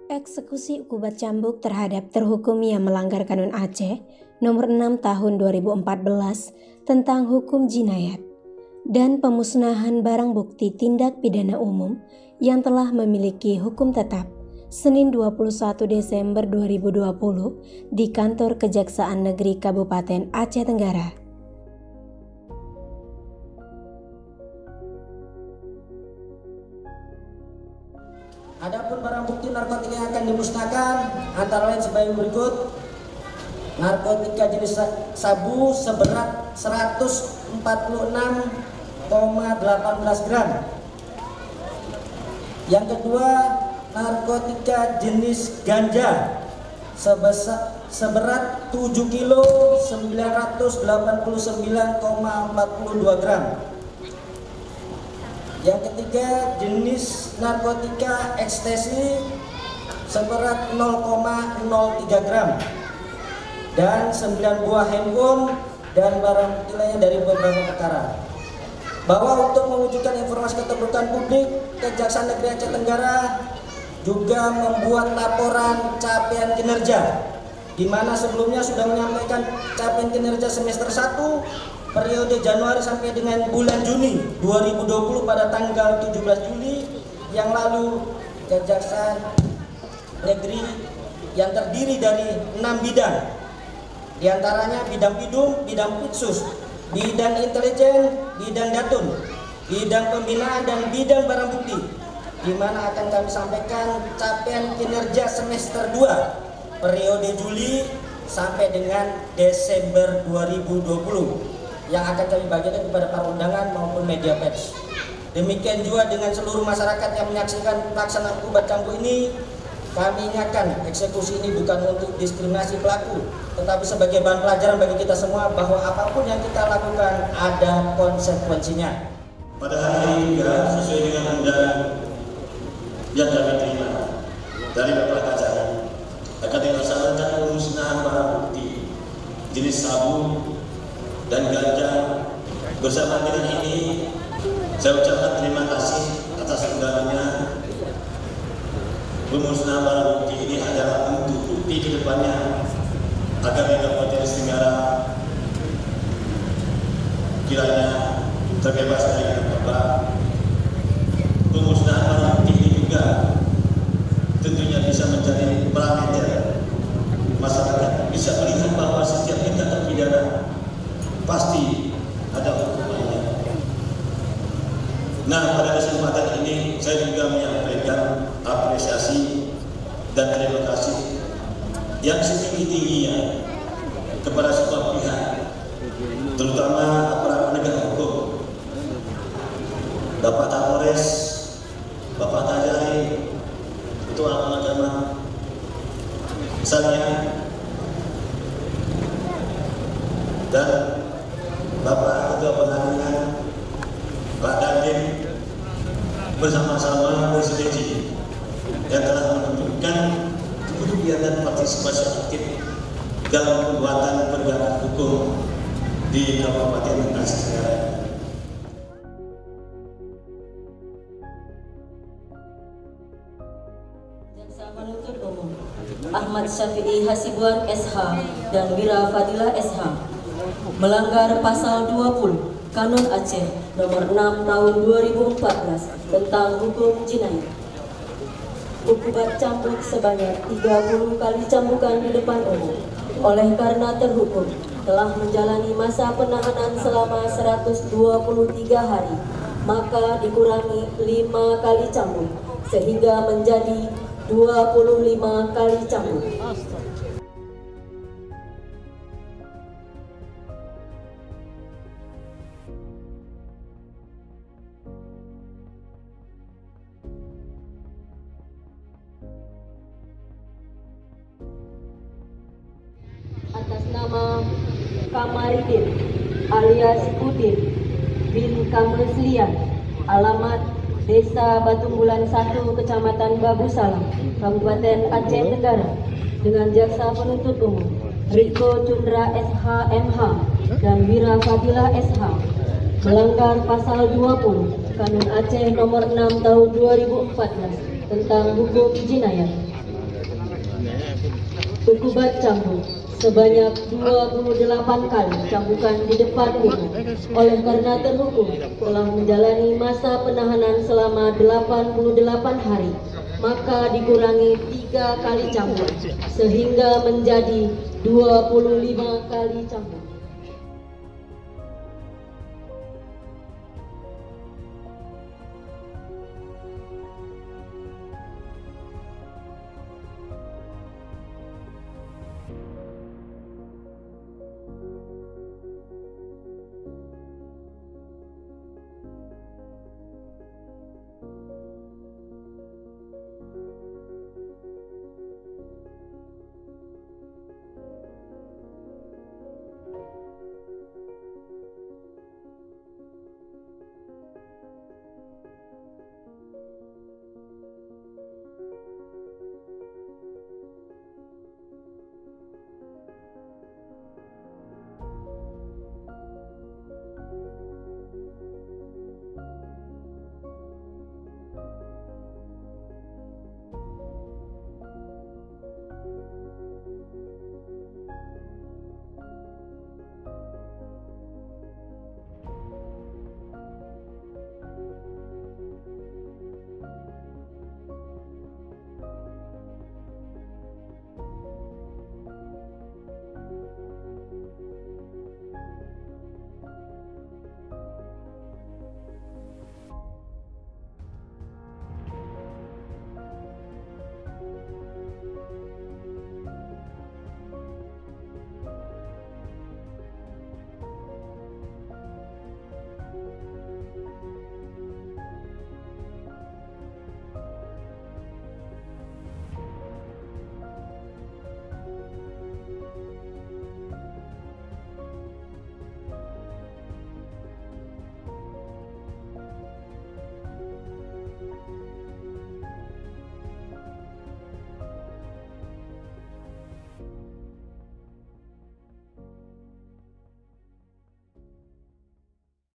Eksekusi hukuman cambuk terhadap terhukum yang melanggar Kanun Aceh Nomor 6 Tahun 2014 tentang hukum jinayat dan pemusnahan barang bukti tindak pidana umum yang telah memiliki hukum tetap Senin 21 Desember 2020 di Kantor Kejaksaan Negeri Kabupaten Aceh Tenggara. Adapun barang bukti narkotika yang akan dimusnahkan antara lain sebagai berikut: narkotika jenis sabu seberat 146,18 gram. Yang kedua, narkotika jenis ganja seberat 7 kilo 989,42 gram. Yang ketiga, jenis narkotika ekstasi seberat 0,03 gram dan 9 buah handphone dan barang bukti lainnya dari beberapa perkara. Bahwa untuk mewujudkan informasi keterbukaan publik, Kejaksaan Negeri Aceh Tenggara juga membuat laporan capaian kinerja, di mana sebelumnya sudah menyampaikan capaian kinerja semester 1 periode Januari sampai dengan bulan Juni 2020 pada tanggal 17 Juli yang lalu. Kejaksaan Negeri yang terdiri dari 6 bidang, diantaranya bidang bidum, bidang pitsus, bidang intelijen, bidang datun, bidang pembinaan, dan bidang barang bukti, di mana akan kami sampaikan capaian kinerja semester 2 periode Juli sampai dengan Desember 2020 yang akan kami bagikan kepada para undangan maupun media pers. Demikian juga dengan seluruh masyarakat yang menyaksikan pelaksanaan hukuman cambuk ini. Kami ingatkan, eksekusi ini bukan untuk diskriminasi pelaku, tetapi sebagai bahan pelajaran bagi kita semua bahwa apapun yang kita lakukan ada konsekuensinya. Pada hari ini juga sesuai dengan undangan yang kami terima dari Bapak Kasari akan dilaksanakan pemusnahan barang bukti jenis sabu dan ganja. Bersama dengan ini saya ucapkan terima kasih atas undangannya. Pemusnahan barang bukti ini adalah untuk bukti ke depannya agar di Kabupaten Tenggara kiranya terbebas dari narkoba. Pemusnahan barang bukti ini juga tentunya bisa menjadi parameter masyarakat bisa melihat bahwa setiap tindakan pidana pasti ada hukumannya. Nah, pada kesempatan ini saya juga menyampaikan apresiasi dan terima kasih yang setinggi-tingginya kepada semua pihak, terutama aparat penegak hukum, Bapak Kapolres, Bapak Tajari, Ketua Mahkamah, saya, dan Bapak Ketua Pengadilan, Pak Dandim, bersama-sama bersinergi yang telah menunjukkan kepedulian dan partisipasi aktif dalam pembuatan penegakan hukum di Kabupaten Aceh Tenggara. Jaksa penuntut umum Ahmad Syafi'i Hasibuan SH dan Wira Fadilah SH melanggar pasal 20 Kanun Aceh Nomor 6 Tahun 2014 tentang hukum jinayat. Hukuman cambuk sebanyak 30 kali cambukan di depan umum. Oleh karena terhukum telah menjalani masa penahanan selama 123 hari, maka dikurangi 5 kali cambuk sehingga menjadi 25 kali cambuk. Atas nama Kamaridin alias Udin bin Kameslian, alamat Desa Batungbulan 1, Kecamatan Babu Salam, Kabupaten Aceh Tenggara, dengan jaksa penuntut umum Riko Cundra SH MH dan Wira Fadilah SH melanggar pasal 20 Kanun Aceh Nomor 6 Tahun 2014 tentang hukum jinayat. Hukuman cambuk sebanyak 28 kali cambukan di depan umum. Oleh karena terhukum telah menjalani masa penahanan selama 88 hari, maka dikurangi 3 kali cambuk sehingga menjadi 25 kali cambuk.